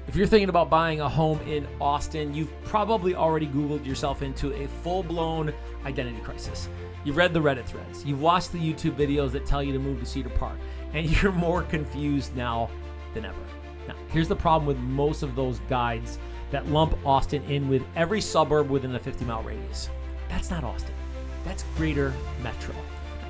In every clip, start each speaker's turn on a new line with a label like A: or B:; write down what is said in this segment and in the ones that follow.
A: If you're thinking about buying a home in Austin, you've probably already Googled yourself into a full-blown identity crisis. You've read the Reddit threads. You've watched the YouTube videos that tell you to move to Cedar Park, and you're more confused now than ever. Now, here's the problem with most of those guides that lump Austin in with every suburb within a 50-mile radius. That's not Austin. That's Greater Metro.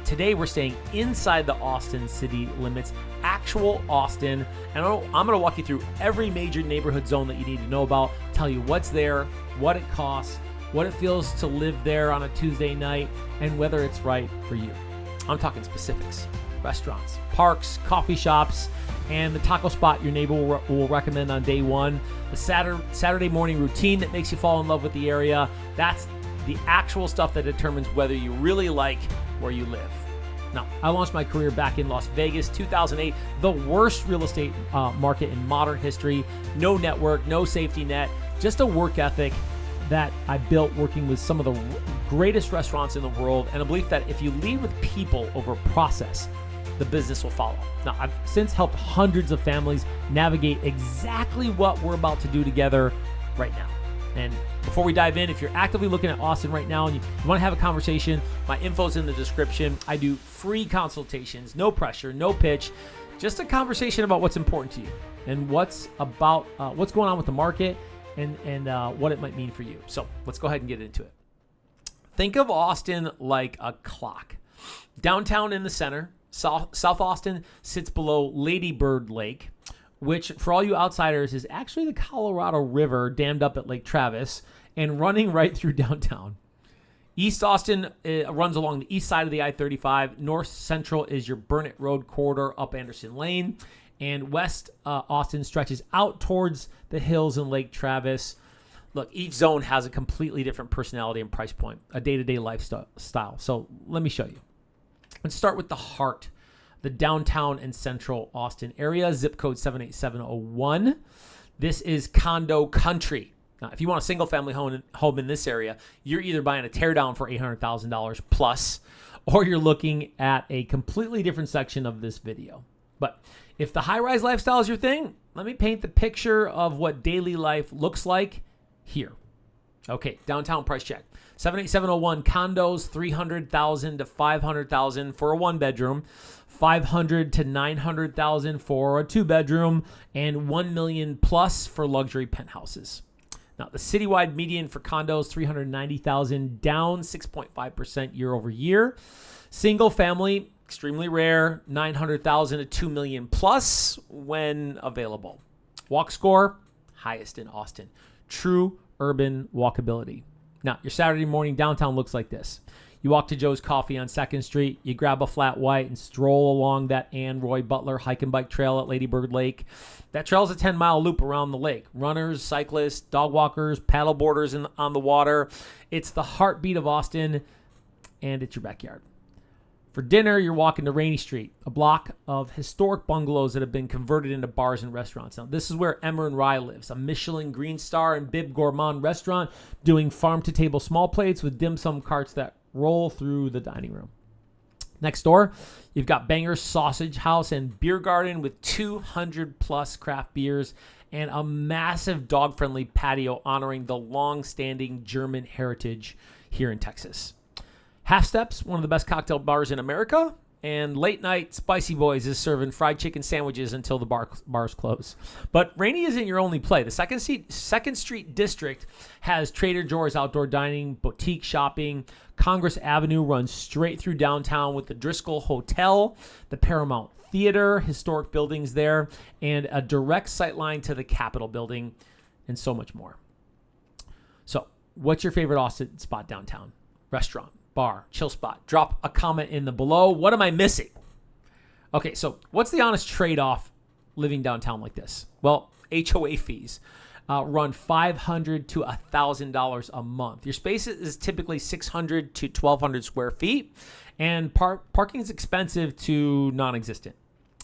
A: Today, we're staying inside the Austin city limits, actual Austin, and I'm going to walk you through every major neighborhood zone that you need to know about, tell you what's there, what it costs, what it feels to live there on a Tuesday night, and whether it's right for you. I'm talking specifics, restaurants, parks, coffee shops, and the taco spot your neighbor will recommend on day one, the Saturday morning routine that makes you fall in love with the area. That's the actual stuff that determines whether you really like where you live. Now, I launched my career back in Las Vegas, 2008, the worst real estate market in modern history. No network, no safety net, just a work ethic that I built working with some of the greatest restaurants in the world, and a belief that if you lead with people over process, the business will follow. Now, I've since helped hundreds of families navigate exactly what we're about to do together right now. And before we dive in, if you're actively looking at Austin right now and you want to have a conversation, my info's in the description. I do free consultations, no pressure, no pitch, just a conversation about what's important to you and what's going on with the market and what it might mean for you. So let's go ahead and get into it. Think of Austin like a clock. Downtown in the center, South Austin sits below Lady Bird Lake, which for all you outsiders is actually the Colorado River dammed up at Lake Travis and running right through downtown. East Austin runs along the east side of the I-35. North Central is your Burnet Road corridor up Anderson Lane. And West Austin stretches out towards the hills and Lake Travis. Look, each zone has a completely different personality and price point, a day-to-day lifestyle. So let me show you. Let's start with the heart, the downtown and central Austin area, zip code 78701. This is condo country. Now, if you want a single-family home in this area, you're either buying a teardown for $800,000 plus, or you're looking at a completely different section of this video. But if the high-rise lifestyle is your thing, let me paint the picture of what daily life looks like here. Okay, downtown price check. 78701 condos, $300,000 to $500,000 for a one-bedroom. $500,000 to $900,000 for a two-bedroom, and $1 million plus for luxury penthouses. Now, the citywide median for condos, $390,000, down 6.5% year over year. Single family, extremely rare, $900,000 to $2 million plus when available. Walk score, highest in Austin. True urban walkability. Now, your Saturday morning downtown looks like this. You walk to Joe's Coffee on 2nd Street, you grab a flat white and stroll along that Ann Roy Butler hike and bike trail at Lady Bird Lake. That trail is a 10-mile loop around the lake. Runners, cyclists, dog walkers, paddle boarders on the water. It's the heartbeat of Austin, and it's your backyard. For dinner, you're walking to Rainy Street, a block of historic bungalows that have been converted into bars and restaurants. Now, this is where Emmer and Rye lives, a Michelin Green Star and Bib Gourmand restaurant doing farm-to-table small plates with dim sum carts that roll through the dining room. Next door, you've got Banger's Sausage House and Beer Garden with 200 plus craft beers and a massive dog-friendly patio honoring the long-standing German heritage here in Texas. Half Steps, one of the best cocktail bars in America, and late night Spicy Boys is serving fried chicken sandwiches until the bars close. But Rainy isn't your only play. The Second Street District has Trader Joe's outdoor dining, boutique shopping. Congress Avenue runs straight through downtown with the Driscoll Hotel, the Paramount Theater, historic buildings there, and a direct sightline to the Capitol building, and so much more. So, what's your favorite Austin spot downtown? Restaurant, bar, chill spot. Drop a comment in the below. What am I missing? Okay, so what's the honest trade-off living downtown like this? Well, HOA fees run $500 to $1,000 a month. Your space is typically 600 to 1,200 square feet, and parking is expensive to non-existent.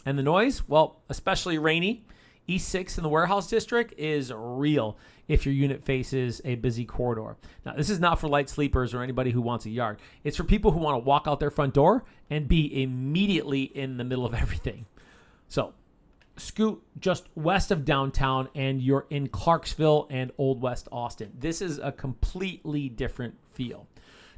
A: And the noise, well, especially Rainy, East 6 in the Warehouse District is real if your unit faces a busy corridor. Now, this is not for light sleepers or anybody who wants a yard. It's for people who want to walk out their front door and be immediately in the middle of everything. So, scoot just west of downtown and you're in Clarksville and Old West Austin. This is a completely different feel.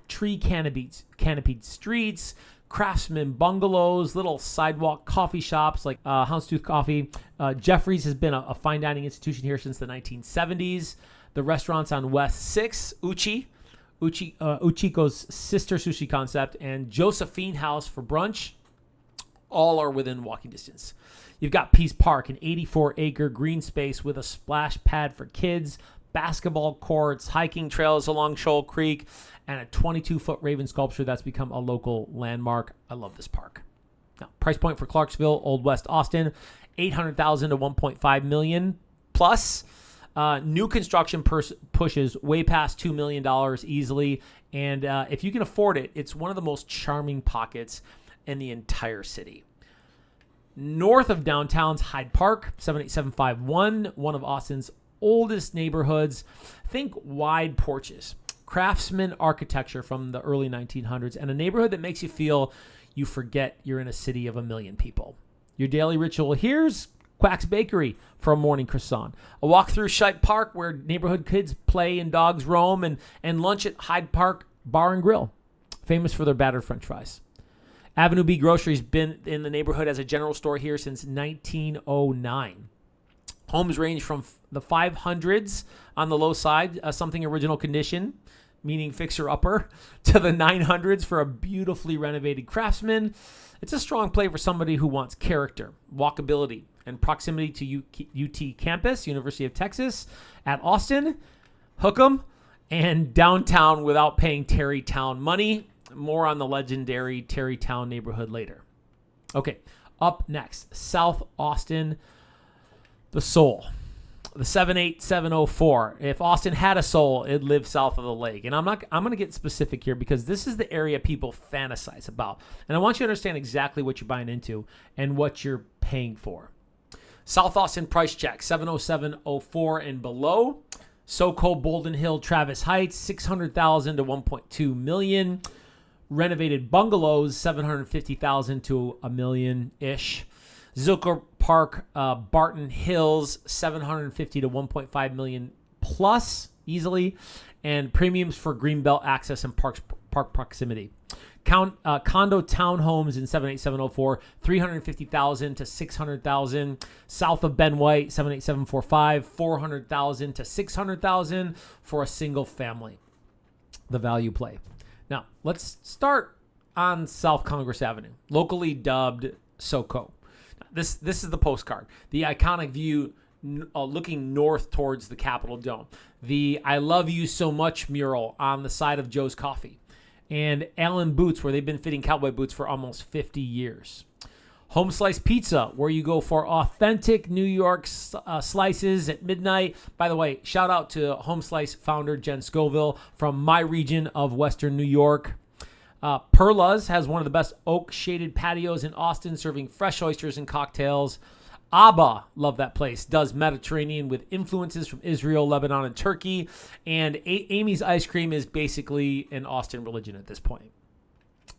A: Tree canopied streets, craftsman bungalows, little sidewalk coffee shops like Houndstooth Coffee. Jeffrey's has been a fine dining institution here since the 1970s. The restaurants on West 6, Uchiko's sister sushi concept, and Josephine House for brunch, all are within walking distance. You've got Peace Park, an 84-acre green space with a splash pad for kids, basketball courts, hiking trails along Shoal Creek, and a 22-foot raven sculpture that's become a local landmark. I love this park. Now, price point for Clarksville, Old West Austin, $800,000 to $1.5 million plus. New construction pushes way past $2 million easily, and if you can afford it, it's one of the most charming pockets in the entire city. North of downtown's Hyde Park, 78751, one of Austin's oldest neighborhoods. Think wide porches, craftsman architecture from the early 1900s, and a neighborhood that makes you feel you forget you're in a city of 1 million people. Your daily ritual here's Quack's Bakery for a morning croissant. A walk through Hyde Park where neighborhood kids play and dogs roam, and lunch at Hyde Park Bar and Grill, famous for their battered french fries. Avenue B Grocery's been in the neighborhood as a general store here since 1909. Homes range from the 500s on the low side, something original condition, meaning fixer-upper, to the 900s for a beautifully renovated craftsman. It's a strong play for somebody who wants character, walkability, and proximity to UT campus, University of Texas, at Austin, hook 'em, and downtown without paying Terrytown money. More on the legendary Terrytown neighborhood later. Okay, up next, South Austin, the soul. The 78704. If Austin had a soul, it'd live south of the lake. And I'm going to get specific here because this is the area people fantasize about. And I want you to understand exactly what you're buying into and what you're paying for. South Austin price check, 70704 and below. SoCo, Bouldin Hill, Travis Heights, $600,000 to $1.2 million. Renovated bungalows, $750,000 to $1 million-ish. Zilker Park, Barton Hills, $750,000 to $1.5 million plus easily, and premiums for greenbelt access and park proximity. Condo townhomes in 78704, $350,000 to $600,000. South of Ben White, 78745, $400,000 to $600,000 for a single family. The value play. Now, let's start on South Congress Avenue, locally dubbed SoCo. This is the postcard, the iconic view looking north towards the Capitol Dome, the I Love You So Much mural on the side of Joe's Coffee, and Allen Boots, where they've been fitting cowboy boots for almost 50 years. Home Slice Pizza, where you go for authentic New York slices at midnight. By the way, shout out to Home Slice founder Jen Scoville from my region of Western New York. Perla's has one of the best oak-shaded patios in Austin, serving fresh oysters and cocktails. Abba, love that place, does Mediterranean with influences from Israel, Lebanon, and Turkey. And Amy's Ice Cream is basically an Austin religion at this point.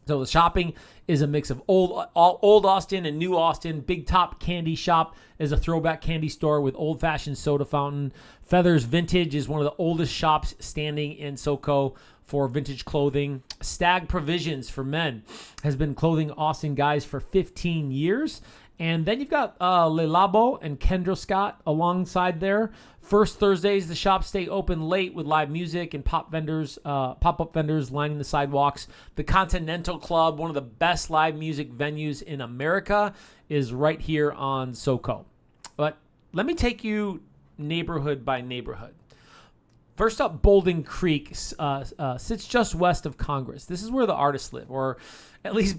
A: So the shopping is a mix of old Austin and new Austin. Big Top Candy Shop is a throwback candy store with old-fashioned soda fountain. Feathers Vintage is one of the oldest shops standing in SoCo for vintage clothing. Stag Provisions for men has been clothing Austin guys for 15 years. And then you've got Le Labo and Kendra Scott alongside there. First Thursdays, the shops stay open late with live music and pop-up vendors lining the sidewalks. The Continental Club, one of the best live music venues in America, is right here on SoCo. But let me take you neighborhood by neighborhood. First up, Bouldin Creek sits just west of Congress. This is where the artists live, or at least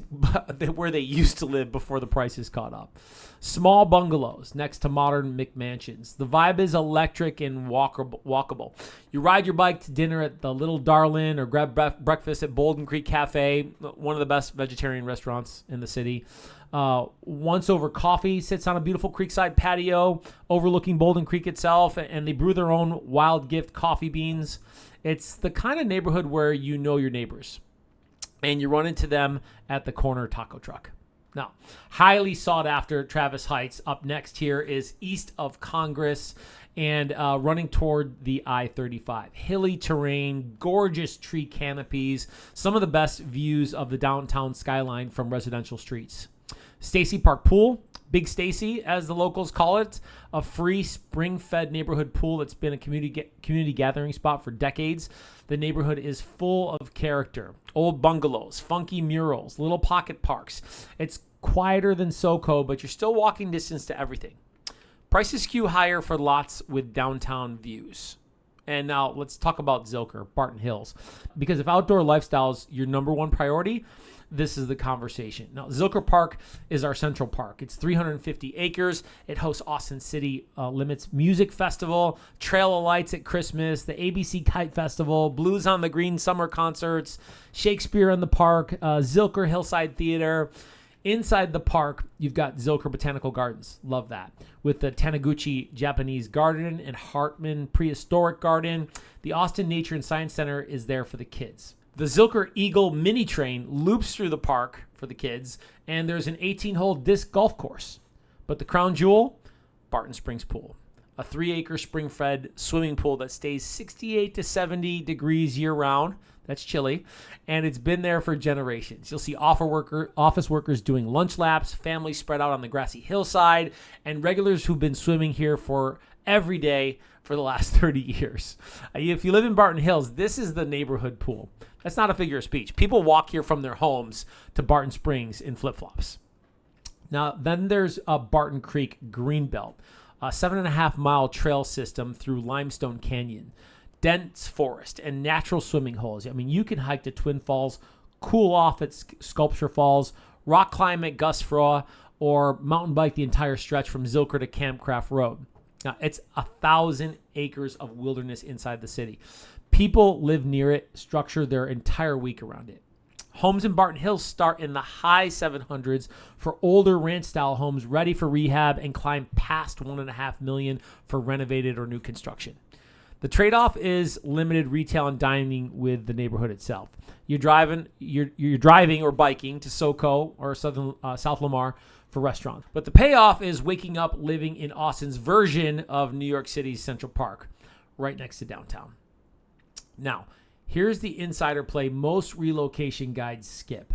A: where they used to live before the prices caught up. Small bungalows next to modern McMansions. The vibe is electric and walkable. You ride your bike to dinner at the Little Darlin or grab breakfast at Bouldin Creek Cafe, one of the best vegetarian restaurants in the city. Once Over Coffee sits on a beautiful creekside patio overlooking Bouldin Creek itself, and they brew their own Wild Gift coffee beans. It's the kind of neighborhood where you know your neighbors, and you run into them at the corner taco truck. Now, highly sought after Travis Heights. Up next here is east of Congress and running toward the I-35. Hilly terrain, gorgeous tree canopies, some of the best views of the downtown skyline from residential streets. Stacy Park Pool, Big Stacy, as the locals call it, a free spring-fed neighborhood pool that's been a community gathering spot for decades. The neighborhood is full of character. Old bungalows, funky murals, little pocket parks. It's quieter than SoCo, but you're still walking distance to everything. Prices skew higher for lots with downtown views. And now let's talk about Zilker, Barton Hills. Because if outdoor lifestyle's your number one priority, this is the conversation. Now, Zilker Park is our central park. It's 350 acres. It hosts Austin City Limits Music Festival, Trail of Lights at Christmas, the ABC Kite Festival, Blues on the Green summer concerts, Shakespeare in the Park, Zilker Hillside Theater. Inside the park, you've got Zilker Botanical Gardens. Love that. With the Taniguchi Japanese Garden and Hartman Prehistoric Garden. The Austin Nature and Science Center is there for the kids. The Zilker Eagle mini train loops through the park for the kids, and there's an 18-hole disc golf course. But the crown jewel, Barton Springs Pool, a 3-acre spring-fed swimming pool that stays 68 to 70 degrees year-round. That's chilly, and it's been there for generations. You'll see office workers doing lunch laps, families spread out on the grassy hillside, and regulars who've been swimming here for every day for the last 30 years. If you live in Barton Hills, this is the neighborhood pool. That's not a figure of speech. People walk here from their homes to Barton Springs in flip-flops. Now, then there's a Barton Creek Greenbelt, a 7.5-mile trail system through Limestone Canyon, dense forest, and natural swimming holes. I mean, you can hike to Twin Falls, cool off at Sculpture Falls, rock climb at Gus Froh, or mountain bike the entire stretch from Zilker to Campcraft Road. Now, it's 1,000 acres of wilderness inside the city. People live near it, structure their entire week around it. Homes in Barton Hills start in the high 700s for older ranch-style homes ready for rehab and climb past $1.5 million for renovated or new construction. The trade-off is limited retail and dining with the neighborhood itself. You're driving or biking to SoCo or South Lamar for restaurants. But the payoff is waking up living in Austin's version of New York City's Central Park, right next to downtown. Now, here's the insider play most relocation guides skip.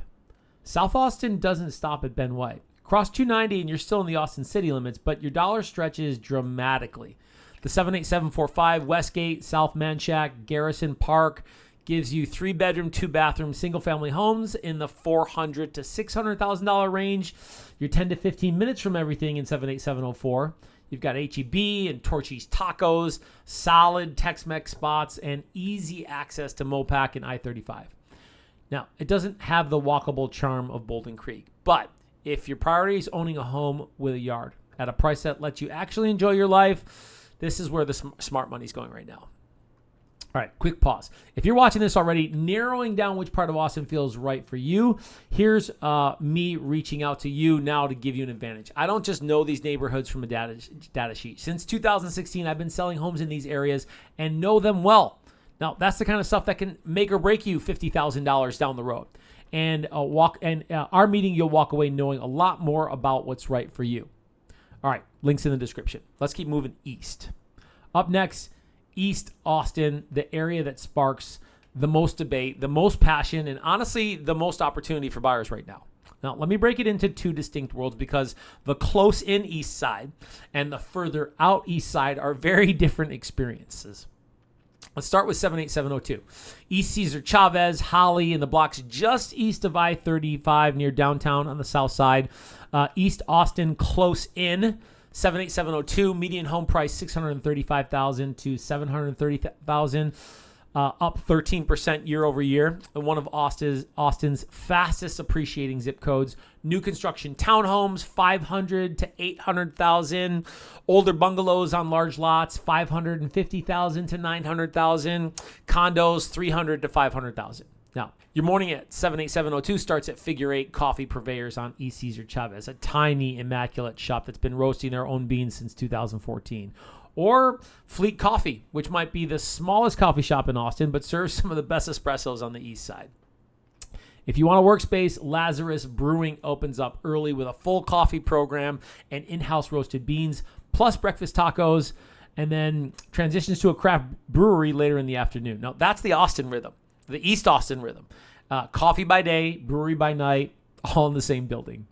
A: South Austin doesn't stop at Ben White. Cross 290 and you're still in the Austin city limits, but your dollar stretches dramatically. The 78745 Westgate, South Manchac, Garrison Park gives you 3-bedroom, 2-bathroom, single-family homes in the $400,000 to $600,000 range. You're 10 to 15 minutes from everything in 78704. You've got H-E-B and Torchy's Tacos, solid Tex-Mex spots, and easy access to Mopac and I-35. Now, it doesn't have the walkable charm of Bouldin Creek, but if your priority is owning a home with a yard at a price that lets you actually enjoy your life, this is where the smart money's going right now. All right, quick pause. If you're watching this already, narrowing down which part of Austin feels right for you, here's me reaching out to you now to give you an advantage. I don't just know these neighborhoods from a data sheet. Since 2016, I've been selling homes in these areas and know them well. Now, that's the kind of stuff that can make or break you $50,000 down the road. And our meeting, you'll walk away knowing a lot more about what's right for you. All right, links in the description. Let's keep moving east. Up next, East Austin, the area that sparks the most debate, the most passion, and honestly, the most opportunity for buyers right now. Now, let me break it into two distinct worlds because the close-in east side and the further out east side are very different experiences. Let's start with 78702. East Cesar Chavez, Holly, and the blocks just east of I-35 near downtown on the south side. East Austin, close in. 78702, median home price $635,000 to $730,000, up 13% year over year. And one of Austin's fastest appreciating zip codes. New construction townhomes, $500,000 to $800,000. Older bungalows on large lots, $550,000 to $900,000. Condos, $300,000 to $500,000. Now, your morning at 78702 starts at Figure 8 Coffee Purveyors on East Cesar Chavez, a tiny, immaculate shop that's been roasting their own beans since 2014. Or Fleet Coffee, which might be the smallest coffee shop in Austin, but serves some of the best espressos on the east side. If you want a workspace, Lazarus Brewing opens up early with a full coffee program and in-house roasted beans, plus breakfast tacos, and then transitions to a craft brewery later in the afternoon. Now, that's the Austin rhythm, the East Austin rhythm. Coffee by day, brewery by night, all in the same building.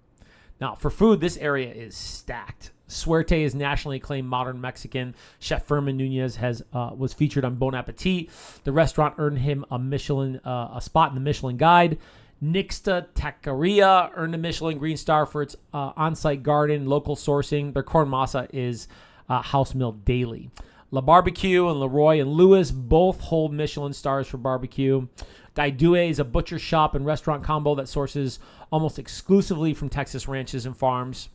A: Now, for food, this area is stacked. Suerte is nationally acclaimed modern Mexican. Chef Furman Nunez was featured on Bon Appetit. The restaurant earned him a spot in the Michelin Guide. Nixta Taqueria earned a Michelin Green Star for its on-site garden, local sourcing. Their corn masa is house milled daily. La Barbecue and Leroy and Lewis both hold Michelin stars for barbecue. Daidue is a butcher shop and restaurant combo that sources almost exclusively from Texas ranches and farms.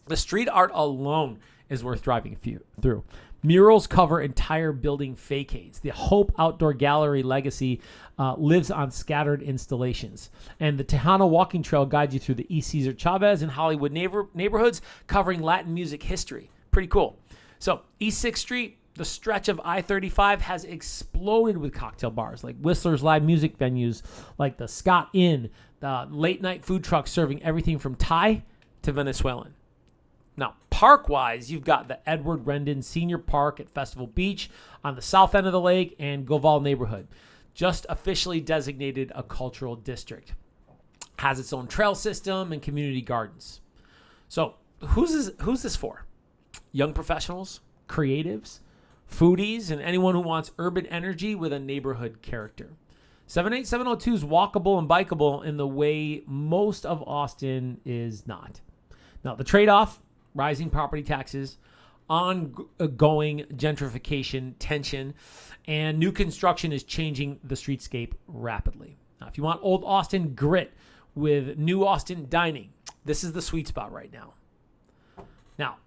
A: The street art alone is worth driving through. Murals cover entire building facades. The Hope Outdoor Gallery legacy lives on scattered installations. And the Tejano Walking Trail guides you through the East Cesar Chavez and Hollywood neighborhoods covering Latin music history. Pretty cool. So East 6th Street, the stretch of I-35 has exploded with cocktail bars like Whistler's live music venues like the Scott Inn, the late night food trucks serving everything from Thai to Venezuelan. Now, park-wise, you've got the Edward Rendon Senior Park at Festival Beach on the south end of the lake and Goval neighborhood, just officially designated a cultural district. Has its own trail system and community gardens. So, who's this for? Young professionals, creatives, foodies, and anyone who wants urban energy with a neighborhood character. 78702 is walkable and bikeable in the way most of Austin is not. Now, the trade-off, rising property taxes, ongoing gentrification tension, and new construction is changing the streetscape rapidly. Now, if you want old Austin grit with new Austin dining, this is the sweet spot right now. Now,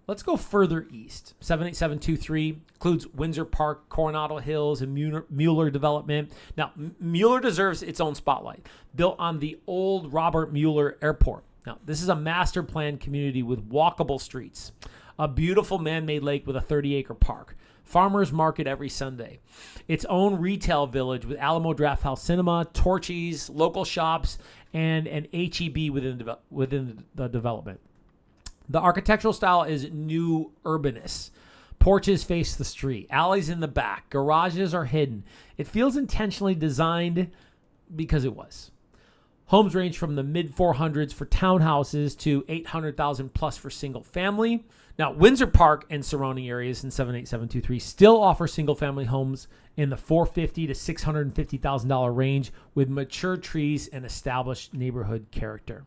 A: let's go further east. 78723 includes Windsor Park, Coronado Hills, and Mueller development. Now, Mueller deserves its own spotlight. Built on the old Robert Mueller Airport. Now, this is a master planned community with walkable streets, a beautiful man-made lake with a 30-acre park, farmers market every Sunday, its own retail village with Alamo Drafthouse Cinema, Torchy's, local shops, and an H-E-B within the development. The architectural style is new urbanist. Porches face the street, alleys in the back, garages are hidden. It feels intentionally designed because it was. Homes range from the mid-400s for townhouses to $800,000 plus for single family. Now, Windsor Park and surrounding areas in 78723 still offer single-family homes in the $450,000 to $650,000 range with mature trees and established neighborhood character.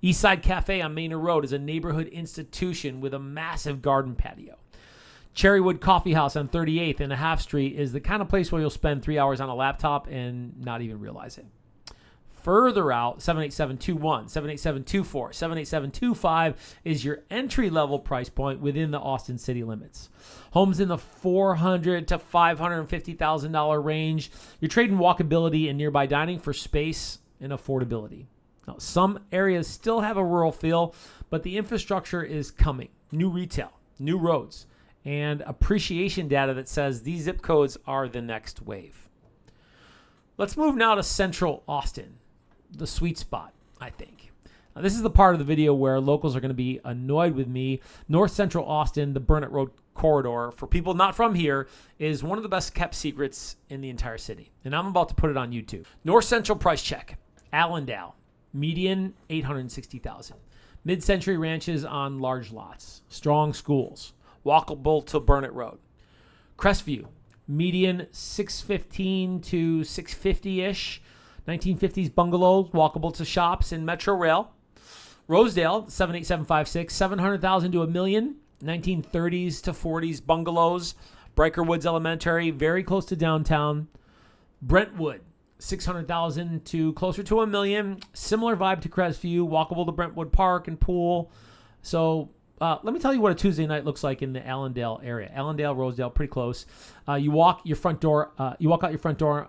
A: Eastside Cafe on Manor Road is a neighborhood institution with a massive garden patio. Cherrywood Coffee House on 38th and a half Street is the kind of place where you'll spend 3 hours on a laptop and not even realize it. Further out, 78721, 78724, 78725 is your entry-level price point within the Austin city limits. Homes in the $400,000 to $550,000 range. You're trading walkability and nearby dining for space and affordability. Now, some areas still have a rural feel, but the infrastructure is coming. New retail, new roads, and appreciation data that says these zip codes are the next wave. Let's move now to Central Austin. The sweet spot, I think. Now, this is the part of the video where locals are going to be annoyed with me. North Central Austin, the Burnet Road corridor, for people not from here, is one of the best kept secrets in the entire city. And I'm about to put it on YouTube. North Central price check. Allendale, median $860,000. Mid-century ranches on large lots. Strong schools. Walkable to Burnet Road. Crestview, median $615,000 to $650,000-ish. 1950s bungalows, walkable to shops and Metro Rail. Rosedale, 78756, $700,000 to $1 million. 1930s to 40s bungalows. Briker Woods Elementary, very close to downtown. Brentwood, $600,000 to closer to $1 million. Similar vibe to Crestview, walkable to Brentwood Park and pool. So let me tell you what a Tuesday night looks like in the Allendale area. Allendale, Rosedale, pretty close. You walk out your front door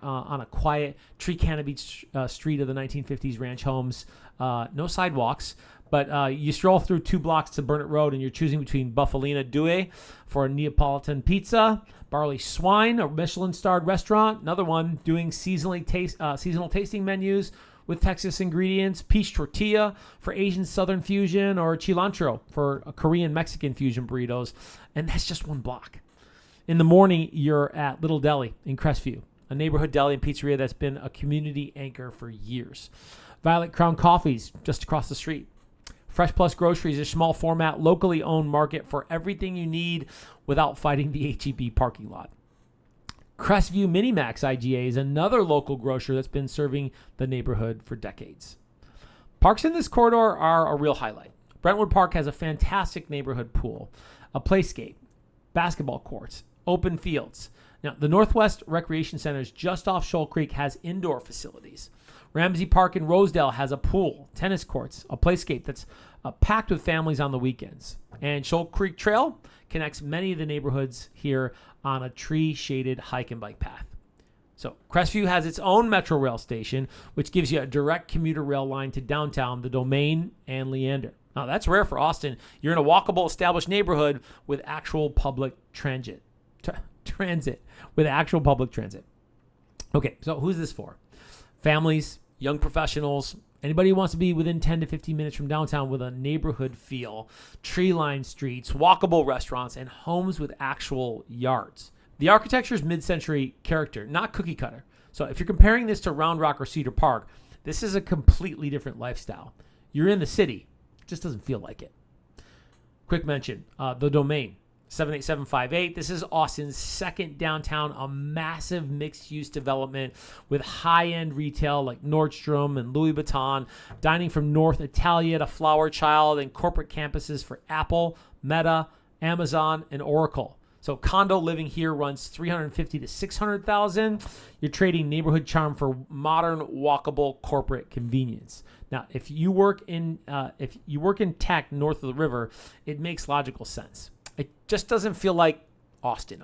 A: on a quiet tree canopy street of the 1950s ranch homes. No sidewalks, but you stroll through 2 blocks to Burnet Road, and you're choosing between Buffalina Due for a Neapolitan pizza, Barley Swine, a Michelin-starred restaurant, another one doing seasonal tasting menus, with Texas ingredients, peach tortilla for Asian Southern fusion, or cilantro for Korean Mexican fusion burritos. And that's just one block. In the morning, you're at Little Deli in Crestview, a neighborhood deli and pizzeria that's been a community anchor for years. Violet Crown Coffee's just across the street. Fresh Plus Groceries, a small format, locally owned market for everything you need without fighting the HEB parking lot. Crestview Minimax IGA is another local grocer that's been serving the neighborhood for decades. Parks in this corridor are a real highlight. Brentwood Park has a fantastic neighborhood pool, a playscape, basketball courts, open fields. Now, the Northwest Recreation Centers just off Shoal Creek has indoor facilities. Ramsey Park in Rosedale has a pool, tennis courts, a playscape that's packed with families on the weekends. And Shoal Creek Trail connects many of the neighborhoods here on a tree-shaded hike and bike path. So Crestview has its own Metro Rail station, which gives you a direct commuter rail line to downtown, the Domain, and Leander. Now, that's rare for Austin. You're in a walkable, established neighborhood with actual public transit. With actual public transit. Okay, so who's this for? Families, young professionals, anybody who wants to be within 10 to 15 minutes from downtown with a neighborhood feel, tree-lined streets, walkable restaurants, and homes with actual yards. The architecture is mid-century character, not cookie cutter. So if you're comparing this to Round Rock or Cedar Park, this is a completely different lifestyle. You're in the city. It just doesn't feel like it. Quick mention, the Domain. 78758. This is Austin's second downtown, a massive mixed-use development with high-end retail like Nordstrom and Louis Vuitton, dining from North Italia to Flower Child, and corporate campuses for Apple, Meta, Amazon, and Oracle. So condo living here runs $350,000 to $600,000. You're trading neighborhood charm for modern, walkable corporate convenience. Now, if you work in tech north of the river, it makes logical sense. It just doesn't feel like Austin.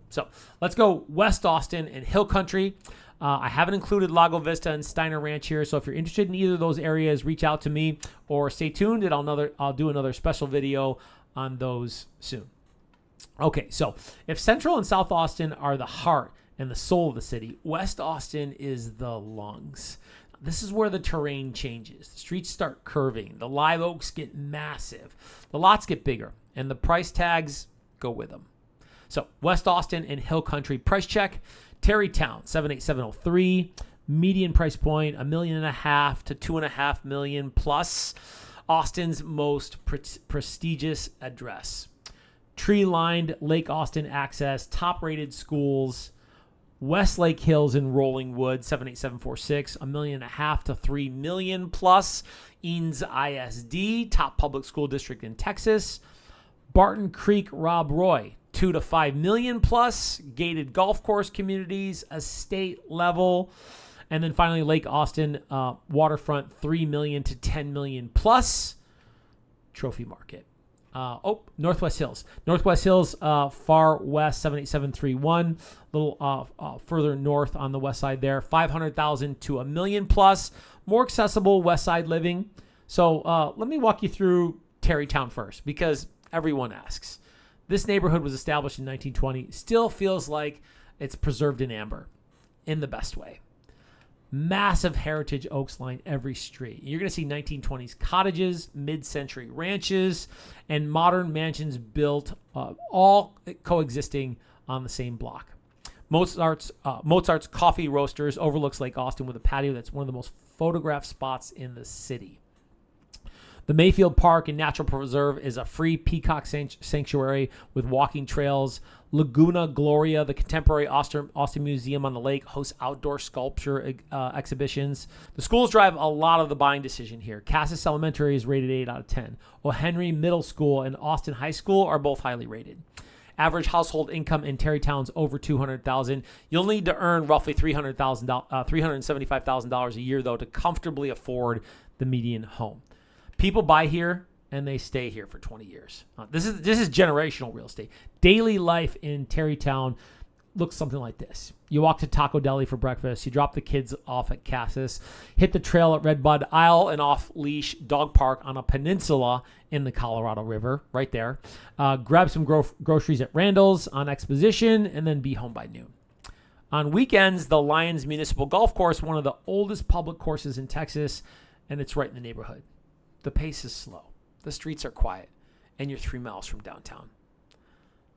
A: So let's go West Austin and Hill Country. I haven't included Lago Vista and Steiner Ranch here, so if you're interested in either of those areas, reach out to me or stay tuned, and I'll do another special video on those soon. Okay, so if Central and South Austin are the heart and the soul of the city, West Austin is the lungs. This is where the terrain changes. The streets start curving. The live oaks get massive. The lots get bigger. And the price tags go with them. So West Austin and Hill Country price check. Terrytown, 78703. Median price point, $1.5 million to $2.5 million plus. Austin's most prestigious address. Tree-lined Lake Austin access, top-rated schools. Westlake Hills in Rolling Wood, 78746, $1.5 million to $3 million plus. Eanes ISD, top public school district in Texas. Barton Creek Rob Roy, $2 to $5 million plus. Gated golf course communities, estate level. And then finally, Lake Austin waterfront, $3 million to $10 million plus. Trophy market. Northwest Hills. Northwest Hills, far west, 78731. A little further north on the west side there. $500,000 to $1 million plus. More accessible west side living. So let me walk you through Terrytown first, because everyone asks. This neighborhood was established in 1920. Still feels like it's preserved in amber in the best way. Massive heritage oaks line every street. You're going to see 1920s cottages, mid-century ranches, and modern mansions built, all coexisting on the same block. Mozart's Coffee Roasters overlooks Lake Austin with a patio that's one of the most photographed spots in the city. The Mayfield Park and Natural Preserve is a free peacock sanctuary with walking trails. Laguna Gloria, the contemporary Austin Museum on the lake, hosts outdoor sculpture exhibitions. The schools drive a lot of the buying decision here. Cassis Elementary is rated 8 out of 10. O'Henry Middle School and Austin High School are both highly rated. Average household income in Terrytown's over $200,000. You'll need to earn roughly $375,000 a year, though, to comfortably afford the median home. People buy here and they stay here for 20 years. This is generational real estate. Daily life in Terrytown looks something like this. You walk to Taco Deli for breakfast. You drop the kids off at Cassis, hit the trail at Redbud Isle, an off-leash dog park on a peninsula in the Colorado River, right there. Grab some groceries at Randall's on Exposition, and then be home by noon. On weekends, the Lions Municipal Golf Course, one of the oldest public courses in Texas, and it's right in the neighborhood. The pace is slow. The streets are quiet, and you're 3 miles from downtown.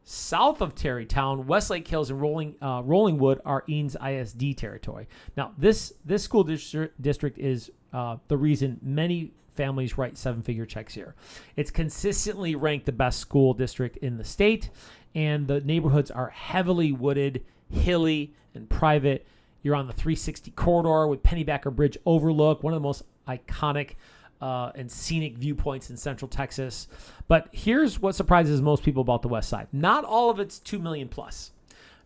A: South of Terrytown, Westlake Hills and Rollingwood are Eanes ISD territory. Now, this school district is the reason many families write 7-figure checks here. It's consistently ranked the best school district in the state, and the neighborhoods are heavily wooded, hilly, and private. You're on the 360 corridor with Pennybacker Bridge overlook, one of the most iconic and scenic viewpoints in Central Texas. But here's what surprises most people about the West Side. Not all of it's $2 million plus.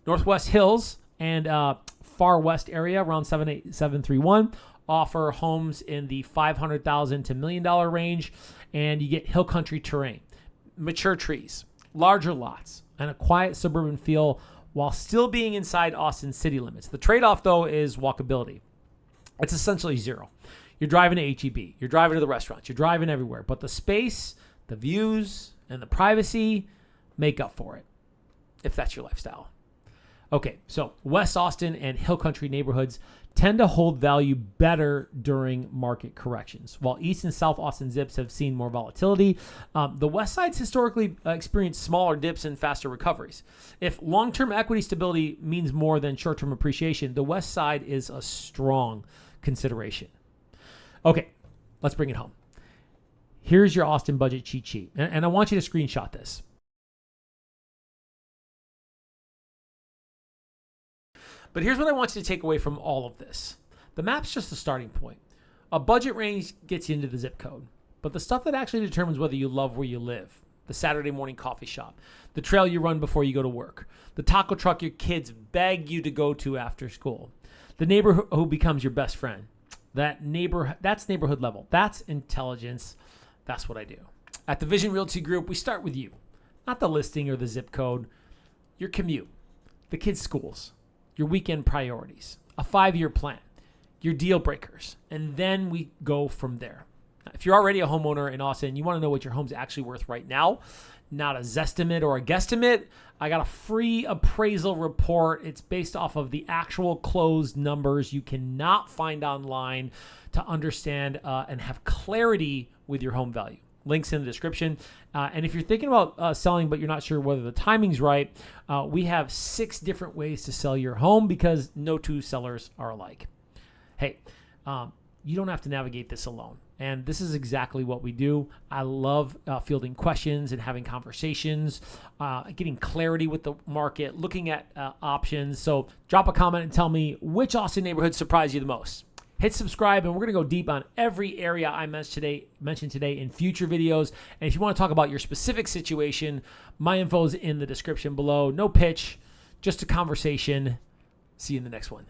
A: Northwest Hills and far west area around 731 offer homes in the $500,000 to $1 million range, and you get hill country terrain, mature trees, larger lots, and a quiet suburban feel while still being inside Austin city limits. The trade-off, though, is walkability. It's essentially zero. You're driving to H-E-B. You're driving to the restaurants. You're driving everywhere. But the space, the views, and the privacy make up for it, if that's your lifestyle. Okay, so West Austin and Hill Country neighborhoods tend to hold value better during market corrections. While East and South Austin zips have seen more volatility, the West Side's historically experienced smaller dips and faster recoveries. If long-term equity stability means more than short-term appreciation, the West Side is a strong consideration. Okay, let's bring it home. Here's your Austin budget cheat sheet, and I want you to screenshot this. But here's what I want you to take away from all of this. The map's just a starting point. A budget range gets you into the zip code. But the stuff that actually determines whether you love where you live, the Saturday morning coffee shop, the trail you run before you go to work, the taco truck your kids beg you to go to after school, the neighbor who becomes your best friend, that's neighborhood level. That's intelligence. That's what I do. At the Vision Realty Group, we start with you. Not the listing or the zip code, your commute, the kids' schools, your weekend priorities, a 5-year plan, your deal breakers, and then we go from there. Now, if you're already a homeowner in Austin and you want to know what your home's actually worth right now, not a zestimate or a guesstimate, I got a free appraisal report. It's based off of the actual closed numbers you cannot find online to understand and have clarity with your home value. Links in the description. And if you're thinking about selling, but you're not sure whether the timing's right, we have 6 different ways to sell your home because no 2 sellers are alike. Hey, you don't have to navigate this alone. And this is exactly what we do. I love fielding questions and having conversations, getting clarity with the market, looking at options. So drop a comment and tell me which Austin neighborhood surprised you the most. Hit subscribe, and we're going to go deep on every area I mentioned today in future videos. And if you want to talk about your specific situation, my info is in the description below. No pitch, just a conversation. See you in the next one.